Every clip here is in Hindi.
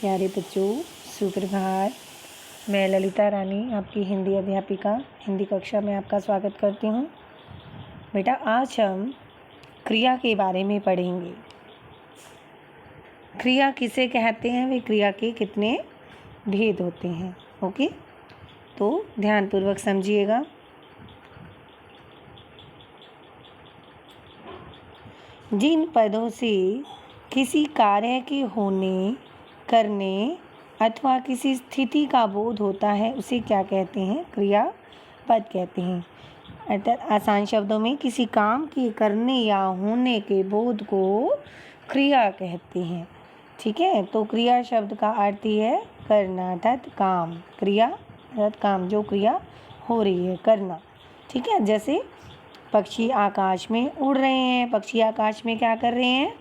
प्यारे बच्चों, सुप्रभात। मैं ललिता रानी, आपकी हिंदी अध्यापिका, हिंदी कक्षा में आपका स्वागत करती हूँ। बेटा, आज हम क्रिया के बारे में पढ़ेंगे। क्रिया किसे कहते हैं, वे क्रिया के कितने भेद होते हैं। ओके, तो ध्यानपूर्वक समझिएगा। जिन पदों से किसी कार्य के होने, करने अथवा किसी स्थिति का बोध होता है उसे क्या कहते हैं? क्रियापद कहते हैं। अर्थात आसान शब्दों में किसी काम के करने या होने के बोध को क्रिया कहते हैं। ठीक है, तो क्रिया शब्द का अर्थ ही है करना, अर्थात काम। क्रिया अर्थात काम, जो क्रिया हो रही है, करना। ठीक है, जैसे पक्षी आकाश में उड़ रहे हैं। पक्षी आकाश में क्या कर रहे हैं?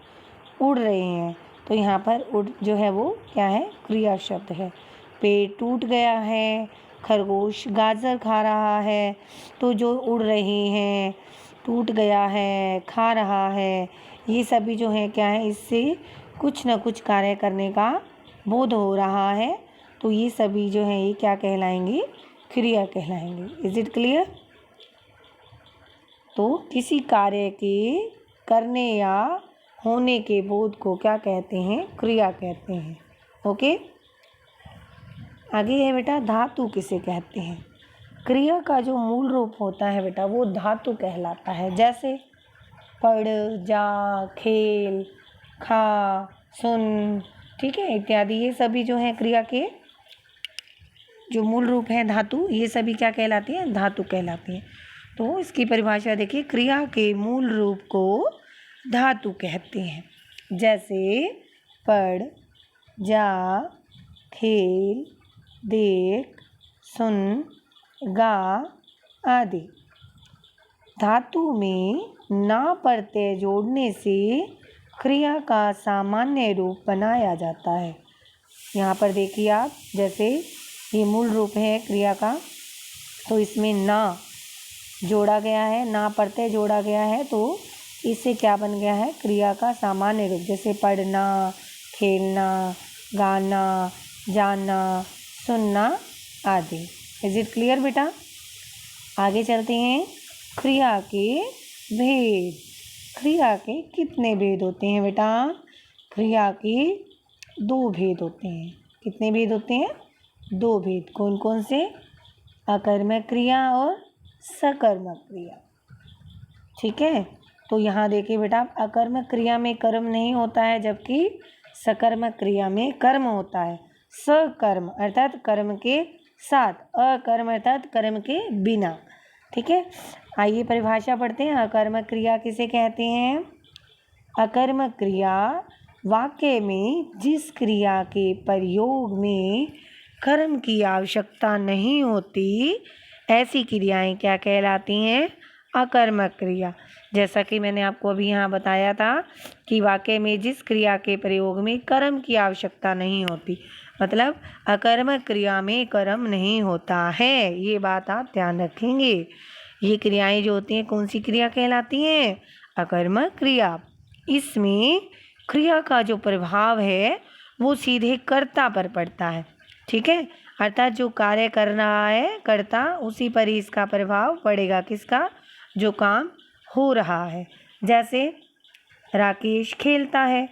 उड़ रहे हैं। तो यहाँ पर उड़ जो है वो क्या है? क्रिया शब्द है। पेड़ टूट गया है, खरगोश गाजर खा रहा है। तो जो उड़ रहे हैं, टूट गया है, खा रहा है, ये सभी जो है क्या है? इससे कुछ न कुछ कार्य करने का बोध हो रहा है। तो ये सभी जो है ये क्या कहलाएंगे? क्रिया कहलाएंगे। Is it clear? तो किसी कार्य के करने या होने के बोध को क्या कहते हैं? क्रिया कहते हैं। ओके, आगे है बेटा, धातु किसे कहते हैं? क्रिया का जो मूल रूप होता है बेटा वो धातु कहलाता है। जैसे पढ़, जा, खेल, खा, सुन, ठीक है, इत्यादि। ये सभी जो है क्रिया के जो मूल रूप है धातु, ये सभी क्या कहलाती हैं? धातु कहलाती हैं। तो इसकी परिभाषा देखिए, क्रिया के मूल रूप को धातु कहते हैं। जैसे पढ़, जा, खेल, देख, सुन, गा आदि। धातु में ना प्रत्यय जोड़ने से क्रिया का सामान्य रूप बनाया जाता है। यहाँ पर देखिए आप, जैसे ये मूल रूप है क्रिया का, तो इसमें ना जोड़ा गया है, ना प्रत्यय जोड़ा गया है, तो इससे क्या बन गया है? क्रिया का सामान्य रूप। जैसे पढ़ना, खेलना, गाना, जाना, सुनना आदि। इज इट क्लियर बेटा? आगे चलते हैं। क्रिया के भेद। क्रिया के कितने भेद होते हैं बेटा? क्रिया के 2 भेद होते हैं। कितने भेद होते हैं? 2 भेद। कौन कौन से? अकर्मक क्रिया और सकर्मक क्रिया। ठीक है, तो यहाँ देखिए बेटा, अकर्मक क्रिया में कर्म नहीं होता है, जबकि सकर्मक क्रिया में कर्म होता है। सकर्म अर्थात कर्म के साथ, अकर्म अर्थात कर्म के बिना। ठीक है, आइए परिभाषा पढ़ते हैं। अकर्मक क्रिया किसे कहते हैं? अकर्मक क्रिया वाक्य में जिस क्रिया के प्रयोग में कर्म की आवश्यकता नहीं होती, ऐसी क्रियाएं क्या कहलाती हैं? अकर्मक क्रिया। जैसा कि मैंने आपको अभी यहाँ बताया था कि वाक्य में जिस क्रिया के प्रयोग में कर्म की आवश्यकता नहीं होती, मतलब अकर्मक क्रिया में कर्म नहीं होता है। ये बात आप ध्यान रखेंगे। ये क्रियाएं जो होती हैं कौन सी क्रिया कहलाती हैं? अकर्मक क्रिया। इसमें क्रिया का जो प्रभाव है वो सीधे कर्ता पर पड़ता है। ठीक है, अर्थात जो कार्य कर रहा है कर्ता, उसी पर ही इसका प्रभाव पड़ेगा। किसका? जो काम हो रहा है। जैसे राकेश खेलता है,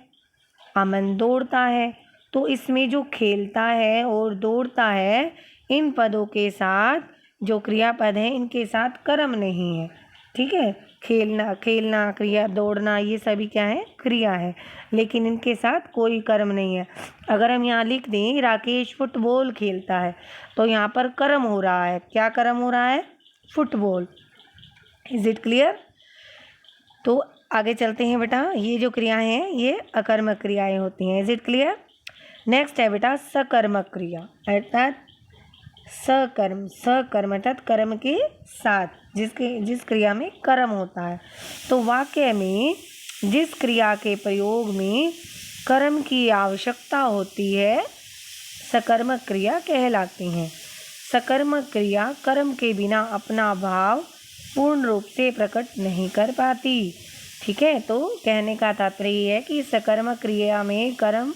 अमन दौड़ता है। तो इसमें जो खेलता है और दौड़ता है, इन पदों के साथ जो क्रियापद हैं इनके साथ कर्म नहीं है। ठीक है, खेलना क्रिया, दौड़ना, ये सभी क्या है? क्रिया है, लेकिन इनके साथ कोई कर्म नहीं है। अगर हम यहाँ लिख दें राकेश फुटबॉल खेलता है, तो यहाँ पर कर्म हो रहा है। क्या कर्म हो रहा है? फुटबॉल। Is it clear? तो आगे चलते हैं बेटा। ये जो क्रियाएं हैं ये अकर्मक क्रियाएं होती हैं। Is it clear? नेक्स्ट है बेटा सकर्मक क्रिया, अर्थात सकर्म अर्थात कर्म के साथ, जिस क्रिया में कर्म होता है। तो वाक्य में जिस क्रिया के प्रयोग में कर्म की आवश्यकता होती है, सकर्मक क्रिया कहलाती हैं। सकर्मक क्रिया कर्म के बिना अपना भाव पूर्ण रूप से प्रकट नहीं कर पाती। ठीक है, तो कहने का तात्पर्य है कि सकर्मक क्रिया में कर्म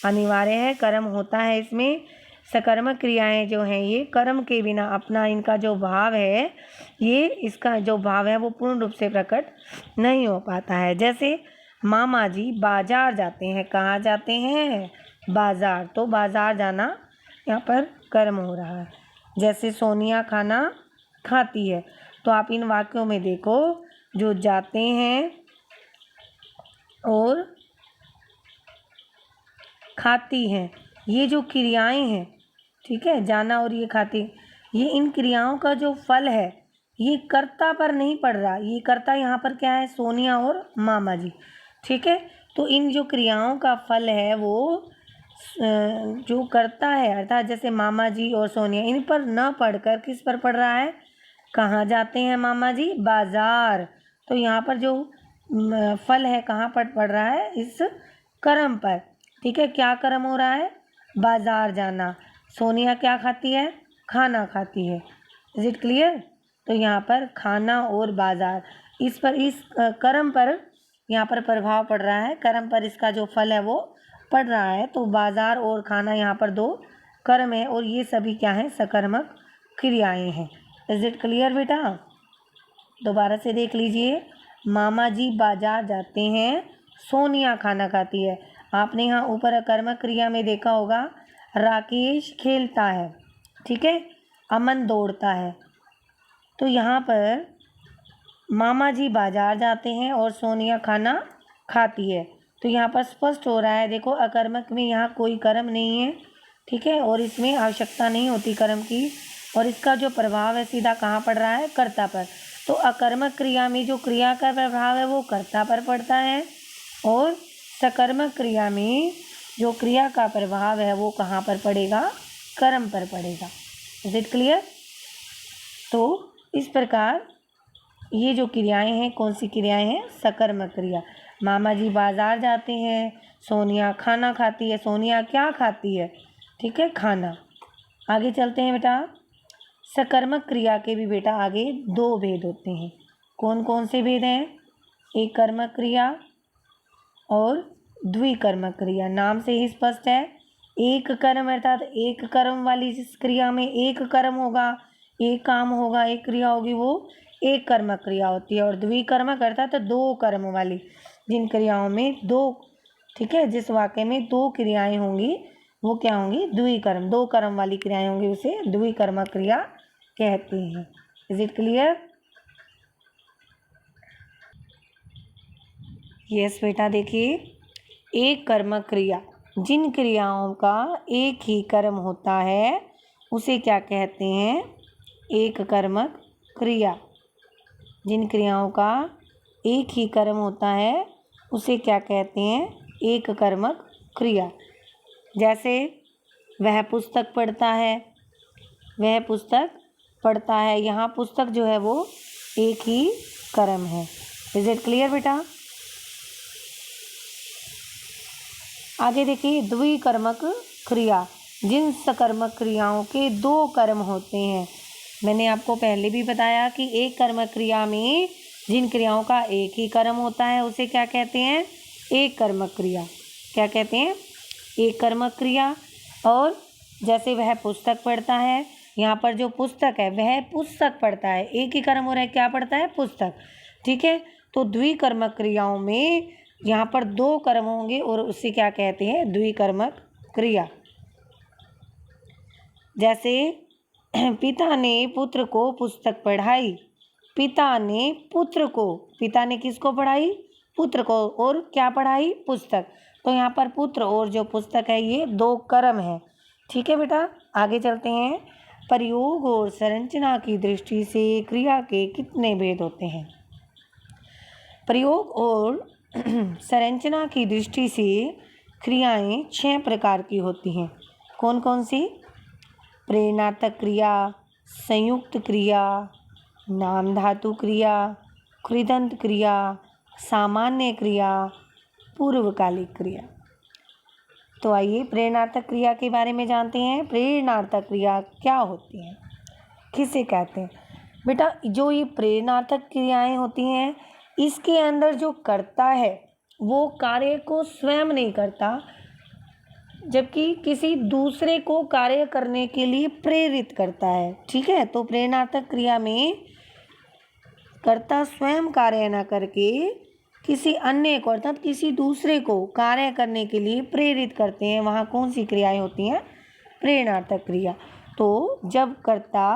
अनिवार्य है, कर्म होता है इसमें। सकर्मक क्रियाएं जो हैं ये कर्म के बिना अपना इनका जो भाव है, ये इसका जो भाव है वो पूर्ण रूप से प्रकट नहीं हो पाता है। जैसे मामा जी बाजार जाते हैं, कहाँ जाते हैं? बाजार। तो बाजार जाना यहाँ पर कर्म हो रहा है। जैसे सोनिया खाना खाती है, तो आप इन वाक्यों में देखो, जो जाते हैं और खाती हैं, ये जो क्रियाएं हैं, ठीक है, जाना और ये खाती, ये इन क्रियाओं का जो फल है ये कर्ता पर नहीं पड़ रहा। ये कर्ता यहाँ पर क्या है? सोनिया और मामा जी, ठीक है। तो इन जो क्रियाओं का फल है वो जो करता है, अर्थात जैसे मामा जी और सोनिया, इन पर न पढ़कर किस पर पड़ रहा है? कहाँ जाते हैं मामा जी? बाजार। तो यहाँ पर जो फल है कहाँ पर पड़ रहा है? इस कर्म पर, ठीक है। क्या कर्म हो रहा है? बाजार जाना। सोनिया क्या खाती है? खाना खाती है। Is it clear? तो यहाँ पर खाना और बाजार, इस पर, इस कर्म पर यहाँ पर प्रभाव पड़ रहा है, कर्म पर इसका जो फल है वो पड़ रहा है। तो बाजार और खाना यहाँ पर दो कर्म है, और ये सभी क्या है? सकर्मक क्रियाएं हैं। इज इट क्लियर बेटा? दोबारा से देख लीजिए। मामा जी बाजार जाते हैं, सोनिया खाना खाती है। आपने यहाँ ऊपर अकर्मक क्रिया में देखा होगा, राकेश खेलता है, ठीक है, अमन दौड़ता है। तो यहाँ पर मामा जी बाजार जाते हैं और सोनिया खाना खाती है। तो यहाँ पर स्पष्ट हो रहा है, देखो अकर्मक में यहाँ कोई कर्म नहीं है, ठीक है, और इसमें आवश्यकता नहीं होती कर्म की, और इसका जो प्रभाव है सीधा कहाँ पड़ रहा है? कर्ता पर। तो अकर्मक क्रिया में जो क्रिया का प्रभाव है वो कर्ता पर पड़ता है, और सकर्मक क्रिया में जो क्रिया का प्रभाव है वो कहाँ पर पड़ेगा? कर्म पर पड़ेगा। Is it clear? तो इस प्रकार ये जो क्रियाएं हैं, कौन सी क्रियाएं हैं? सकर्मक क्रिया। मामा जी बाजार जाते हैं, सोनिया खाना खाती है। सोनिया क्या खाती है? ठीक है, खाना। आगे चलते हैं बेटा। सकर्मक क्रिया के भी बेटा आगे दो भेद होते हैं। कौन कौन से भेद हैं? एक कर्मक क्रिया और द्विकर्मक क्रिया। नाम से ही स्पष्ट है, एक कर्म अर्थात एक कर्म वाली जिस क्रिया में एक कर्म होगा, एक काम होगा, एक क्रिया होगी, वो एक कर्मक क्रिया होती है। और द्विकर्मक अर्थात दो कर्म वाली, जिन क्रियाओं में दो, ठीक है, जिस वाक्य में दो क्रियाएं होंगी वो क्या होंगी? द्विकर्म। दो कर्म वाली क्रियाएं होंगी, उसे द्विकर्मक क्रिया कहते हैं। Is it clear? यस बेटा, देखिए, एक कर्मक क्रिया, जिन क्रियाओं का एक ही कर्म होता है उसे क्या कहते हैं? एक कर्मक क्रिया। जिन क्रियाओं का एक ही कर्म होता है उसे क्या कहते हैं? एक कर्मक क्रिया। जैसे वह पुस्तक पढ़ता है, वह पुस्तक पढ़ता है, यहाँ पुस्तक जो है वो एक ही कर्म है। इज इट क्लियर बेटा? आगे देखिए, द्विकर्मक क्रिया, जिन सकर्मक क्रियाओं के दो कर्म होते हैं। मैंने आपको पहले भी बताया कि एक कर्मक क्रिया में जिन क्रियाओं का एक ही कर्म होता है उसे क्या कहते हैं? एक कर्मक क्रिया। क्या कहते हैं? एक कर्मक क्रिया। और जैसे वह पुस्तक पढ़ता है, यहाँ पर जो पुस्तक है वह पुस्तक पढ़ता है, एक ही कर्म हो रहा है, क्या पढ़ता है? पुस्तक, ठीक है। तो द्विकर्मक क्रियाओं में यहाँ पर दो कर्म होंगे और उसे क्या कहते हैं? द्विकर्मक क्रिया। जैसे पिता ने पुत्र को पुस्तक पढ़ाई। पिता ने पुत्र को, पिता ने किसको पढ़ाई? पुत्र को। और क्या पढ़ाई? पुस्तक। तो यहाँ पर पुत्र और जो पुस्तक है ये दो कर्म है, ठीक है बेटा। आगे चलते हैं। प्रयोग और संरचना की दृष्टि से क्रिया के कितने भेद होते हैं? प्रयोग और संरचना की दृष्टि से क्रियाएं 6 प्रकार की होती हैं। कौन कौन सी? प्रेरणार्थक क्रिया, संयुक्त क्रिया, नाम धातु क्रिया, कृदंत क्रिया, सामान्य क्रिया, पूर्वकालिक क्रिया। तो आइए प्रेरणार्थक क्रिया के बारे में जानते हैं। प्रेरणार्थक क्रिया क्या होती है, किसे कहते हैं? बेटा, जो ये प्रेरणार्थक क्रियाएं होती हैं इसके अंदर जो कर्ता है वो कार्य को स्वयं नहीं करता, जबकि किसी दूसरे को कार्य करने के लिए प्रेरित करता है। ठीक है, तो प्रेरणार्थक क्रिया में कर्ता स्वयं कार्य न करके किसी अन्य को अर्थात किसी दूसरे को कार्य करने के लिए प्रेरित करते हैं। वहाँ कौन सी क्रियाएं होती हैं? प्रेरणार्थक क्रिया। तो जब कर्ता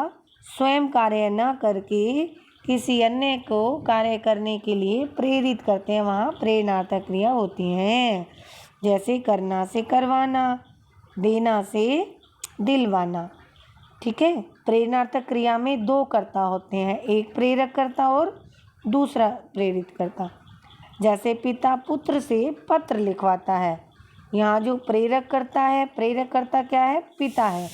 स्वयं कार्य न करके किसी अन्य को कार्य करने के लिए प्रेरित करते हैं, वहाँ प्रेरणार्थक क्रिया होती हैं। जैसे करना से करवाना, देना से दिलवाना। ठीक है, प्रेरणार्थक क्रिया में दो कर्ता होते हैं, एक प्रेरक कर्ता और दूसरा प्रेरित कर्ता। जैसे पिता पुत्र से पत्र लिखवाता है, यहाँ जो प्रेरक कर्ता है, प्रेरक कर्ता क्या है? पिता है।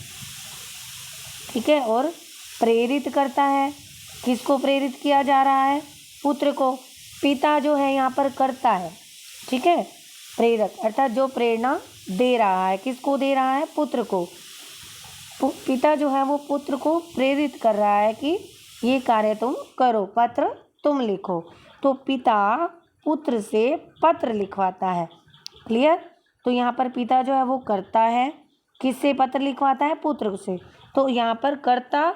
ठीक है, और प्रेरित करता है, किसको प्रेरित किया जा रहा है? पुत्र को। पिता जो है यहाँ पर कर्ता है। ठीक है, प्रेरक अर्थात जो प्रेरणा दे रहा है, किसको दे रहा है? पुत्र को। पिता जो है वो पुत्र को प्रेरित कर रहा है कि ये कार्य तुम करो, पत्र तुम लिखो। तो पिता पुत्र से पत्र लिखवाता है। क्लियर? तो यहाँ पर पिता जो है वो कर्ता है, किससे पत्र लिखवाता है? पुत्र से। तो यहाँ पर कर्ता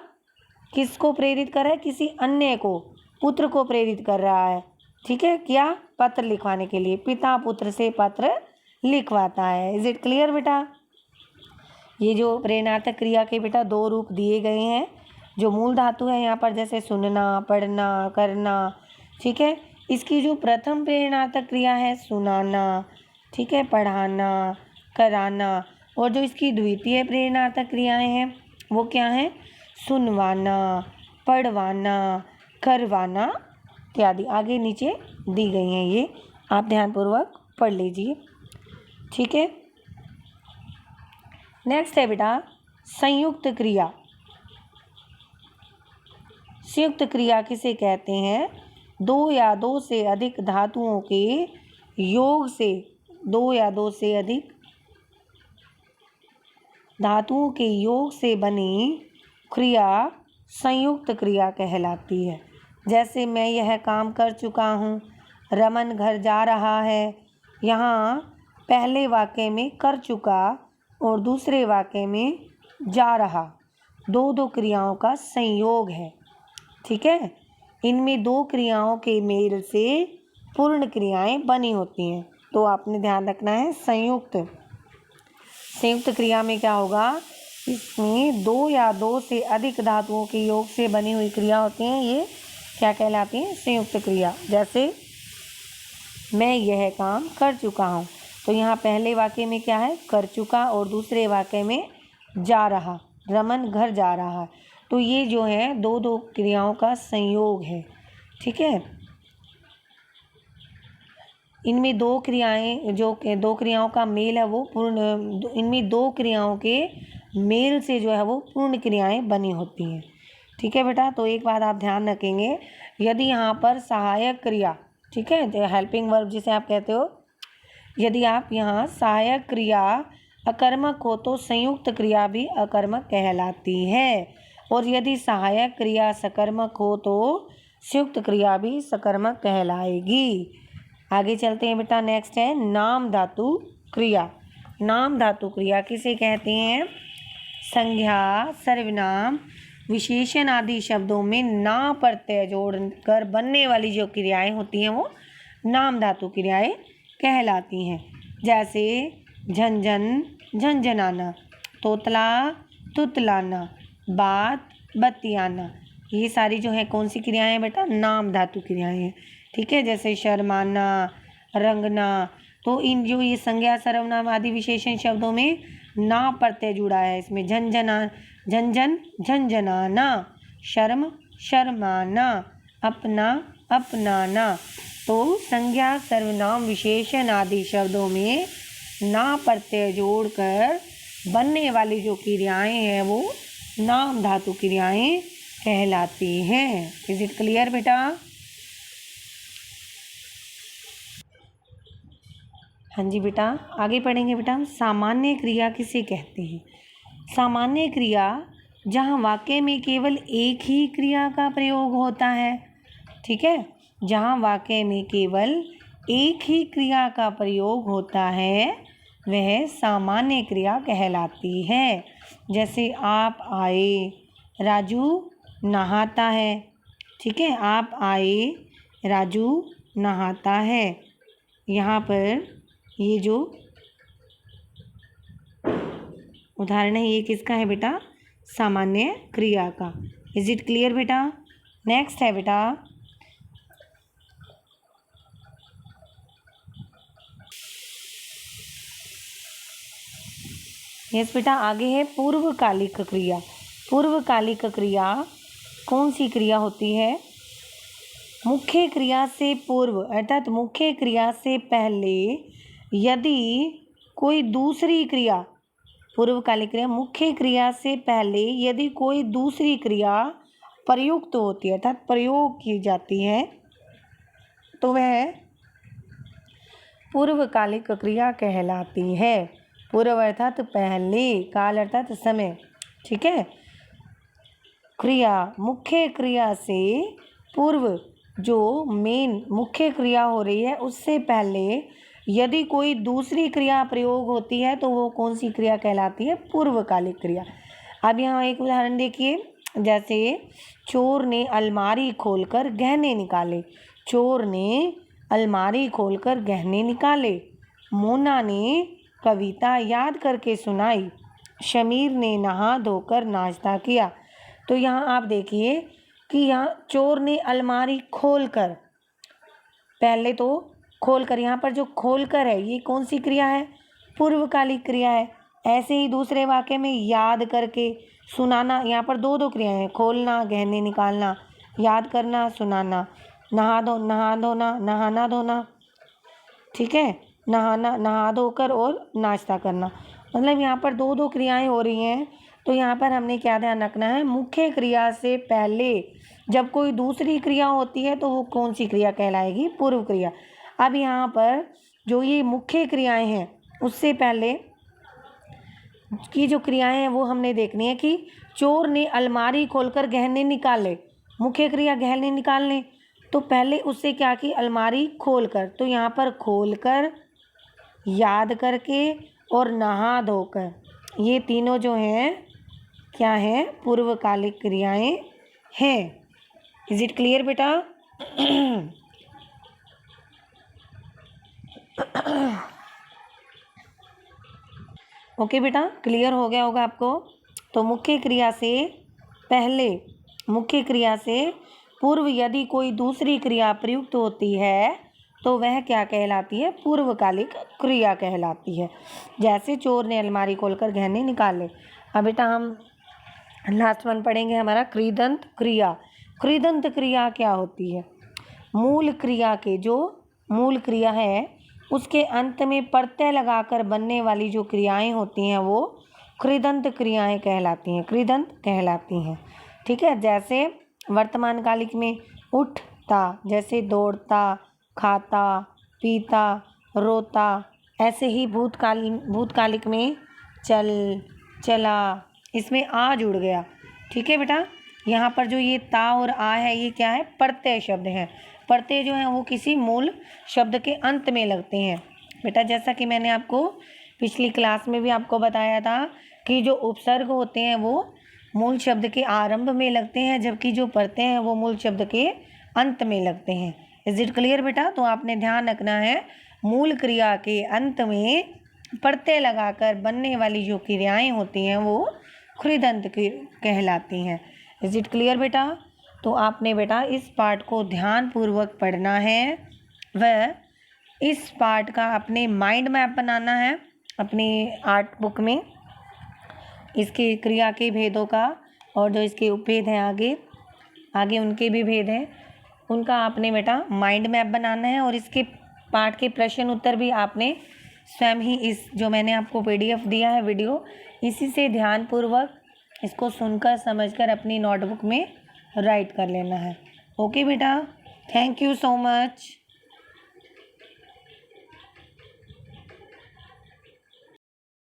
किसको प्रेरित कर रहा है? किसी अन्य को, पुत्र को प्रेरित कर रहा है। ठीक है, क्या? पत्र लिखवाने के लिए पिता पुत्र से पत्र लिखवाता है। इज इट क्लियर बेटा? ये जो प्रेरणार्थक क्रिया के बेटा दो रूप दिए गए हैं। जो मूल धातु है यहाँ पर जैसे सुनना, पढ़ना, करना। ठीक है, इसकी जो प्रथम प्रेरणार्थक क्रिया है सुनाना, ठीक है, पढ़ाना, कराना। और जो इसकी द्वितीय प्रेरणार्थक क्रियाएं हैं वो क्या हैं? सुनवाना, पढ़वाना, करवाना इत्यादि। आगे नीचे दी गई हैं, ये आप ध्यानपूर्वक पढ़ लीजिए। ठीक है, नेक्स्ट है बेटा संयुक्त क्रिया। संयुक्त क्रिया किसे कहते हैं? दो या दो से अधिक धातुओं के योग से, दो या दो से अधिक धातुओं के योग से बनी क्रिया संयुक्त क्रिया कहलाती है। जैसे मैं यह काम कर चुका हूँ, रमन घर जा रहा है। यहाँ पहले वाक्य में कर चुका और दूसरे वाक्य में जा रहा, दो दो क्रियाओं का संयोग है। ठीक है, इनमें दो क्रियाओं के मेल से पूर्ण क्रियाएं बनी होती हैं। तो आपने ध्यान रखना है संयुक्त क्रिया में क्या होगा? इसमें दो या दो से अधिक धातुओं के योग से बनी हुई क्रिया होती हैं, ये क्या कहलाती हैं? संयुक्त क्रिया। जैसे मैं यह काम कर चुका हूँ, तो यहाँ पहले वाक्य में क्या है? कर चुका और दूसरे वाक्य में जा रहा, रमन घर जा रहा। तो ये जो है दो दो क्रियाओं का संयोग है। ठीक है, इनमें दो क्रियाएं, जो दो क्रियाओं का मेल है वो पूर्ण, इनमें दो क्रियाओं के मेल से जो है वो पूर्ण क्रियाएं बनी होती हैं। ठीक है बेटा, तो एक बात आप ध्यान रखेंगे, यदि यहाँ पर सहायक क्रिया, ठीक है, हेल्पिंग वर्ब जिसे आप कहते हो, यदि आप यहाँ सहायक क्रिया अकर्मक हो तो संयुक्त क्रिया भी अकर्मक कहलाती है, और यदि सहायक क्रिया सकर्मक हो तो संयुक्त क्रिया भी सकर्मक कहलाएगी। आगे चलते हैं बेटा, नेक्स्ट है नाम धातु क्रिया। नाम धातु क्रिया किसे कहते हैं? संज्ञा, सर्वनाम, विशेषण आदि शब्दों में ना प्रत्यय जोड़कर बनने वाली जो क्रियाएं होती हैं वो नाम धातु क्रियाएं कहलाती हैं। जैसे झंझन, झंझनाना, तोतला, तुतलाना, बात, बतियाना। ये सारी जो है कौन सी क्रियाएं हैं बेटा? नाम धातु क्रियाएं हैं। ठीक है, जैसे शर्माना, रंगना। तो इन जो ये संज्ञा, सर्वनाम आदि विशेषण शब्दों में ना प्रत्यय जुड़ा है। इसमें झंझना, झंझन, झंझनाना, शर्म, शर्माना, अपना, अपनाना। तो संज्ञा, सर्वनाम, विशेषण आदि शब्दों में ना प्रत्यय जोड़कर बनने वाली जो क्रियाएं हैं वो नाम धातु क्रियाएं कहलाती हैं। इज इट क्लियर बेटा? हाँ जी बेटा, आगे पढ़ेंगे बेटा हम सामान्य क्रिया किसे कहते हैं। सामान्य क्रिया जहाँ वाक्य में केवल एक ही क्रिया का प्रयोग होता है। ठीक है, जहाँ वाक्य में केवल एक ही क्रिया का प्रयोग होता है वह सामान्य क्रिया कहलाती है। जैसे आप आए, राजू नहाता है। ठीक है, आप आए, राजू नहाता है। यहाँ पर ये जो उदाहरण है ये किसका है बेटा? सामान्य क्रिया का। इज इट क्लियर बेटा? नेक्स्ट है बेटा यस बेटा, आगे है पूर्वकालिक क्रिया। पूर्वकालिक क्रिया कौन सी क्रिया होती है? मुख्य क्रिया से पूर्व अर्थात मुख्य क्रिया से पहले यदि कोई दूसरी क्रिया, पूर्वकालिक क्रिया मुख्य क्रिया से पहले यदि कोई दूसरी क्रिया प्रयुक्त होती है अर्थात प्रयोग की जाती है तो वह पूर्वकालिक क्रिया कहलाती है। पूर्व अर्थात पहले, काल अर्थात समय। ठीक है, क्रिया मुख्य क्रिया से पूर्व जो मेन मुख्य क्रिया हो रही है उससे पहले यदि कोई दूसरी क्रिया प्रयोग होती है तो वो कौन सी क्रिया कहलाती है? पूर्वकालिक क्रिया। अब यहाँ एक उदाहरण देखिए, जैसे चोर ने अलमारी खोलकर गहने निकाले। चोर ने अलमारी खोलकर गहने निकाले। मोना ने कविता याद करके सुनाई। शमीर ने नहा धोकर नाश्ता किया। तो यहाँ आप देखिए कि यहाँ चोर ने अलमारी खोलकर, पहले तो खोलकर, यहाँ पर जो खोलकर है ये कौन सी क्रिया है? पूर्वकालिक क्रिया है। ऐसे ही दूसरे वाक्य में याद करके सुनाना, यहाँ पर दो क्रियाएं हैं, खोलना गहने निकालना, याद करना सुनाना, नहा धोना नहाना धोना। ठीक है, नहा धोकर और नाश्ता करना, मतलब यहाँ पर दो क्रियाएं हो रही हैं। तो यहाँ पर हमने क्या ध्यान रखना है? मुख्य क्रिया से पहले जब कोई दूसरी क्रिया होती है तो वो कौन सी क्रिया कहलाएगी? पूर्व क्रिया। अब यहाँ पर जो ये मुख्य क्रियाएं हैं उससे पहले की जो क्रियाएं हैं वो हमने देखनी है कि चोर ने अलमारी खोलकर गहने निकाले, मुख्य क्रिया गहने निकालने, तो पहले उससे क्या की? अलमारी खोलकर। तो यहाँ पर खोलकर, याद करके और नहा धोकर, ये तीनों जो हैं क्या है? पूर्वकालिक क्रियाएं हैं। इज इट क्लियर बेटा? ओके बेटा, क्लियर हो गया होगा आपको। तो मुख्य क्रिया से पहले, मुख्य क्रिया से पूर्व यदि कोई दूसरी क्रिया प्रयुक्त होती है तो वह क्या कहलाती है? पूर्वकालिक क्रिया कहलाती है। जैसे चोर ने अलमारी खोलकर गहने निकाले। अब बेटा हम लास्ट वन पढ़ेंगे, हमारा कृदंत क्रिया। कृदंत क्रिया क्या होती है? मूल क्रिया के, जो मूल क्रिया है उसके अंत में प्रत्यय लगाकर बनने वाली जो क्रियाएं होती हैं वो कृदंत क्रियाएं कहलाती हैं, कृदंत कहलाती हैं। ठीक है, जैसे वर्तमान कालिक में उठता, जैसे दौड़ता, खाता, पीता, रोता। ऐसे ही भूतकालिक में चल, चला, इसमें आ जुड़ गया। ठीक है बेटा, यहाँ पर जो ये ता और आ है ये क्या है? प्रत्यय शब्द हैं। प्रत्यय जो है वो किसी मूल शब्द के अंत में लगते हैं। बेटा जैसा कि मैंने आपको पिछली क्लास में भी आपको बताया था कि जो उपसर्ग होते हैं वो मूल शब्द के आरंभ में लगते हैं, जबकि जो प्रत्यय हैं वो मूल शब्द के अंत में लगते हैं। इज इट क्लियर बेटा? तो आपने ध्यान रखना है मूल क्रिया के अंत में प्रत्यय लगाकर बनने वाली जो क्रियाएं होती हैं वो कृदंत कहलाती हैं। इज इट क्लियर बेटा? तो आपने बेटा इस पार्ट को ध्यानपूर्वक पढ़ना है व इस पार्ट का अपने माइंड मैप बनाना है अपनी आर्ट बुक में, इसके क्रिया के भेदों का, और जो इसके उपभेद हैं आगे उनके भी भेद हैं, उनका आपने बेटा माइंड मैप बनाना है। और इसके पार्ट के प्रश्न उत्तर भी आपने स्वयं ही इस जो मैंने आपको PDF दिया है वीडियो, इसी से ध्यानपूर्वक इसको सुनकर समझकर अपनी नोटबुक में राइट कर लेना है। ओके बेटा, थैंक यू सो मच।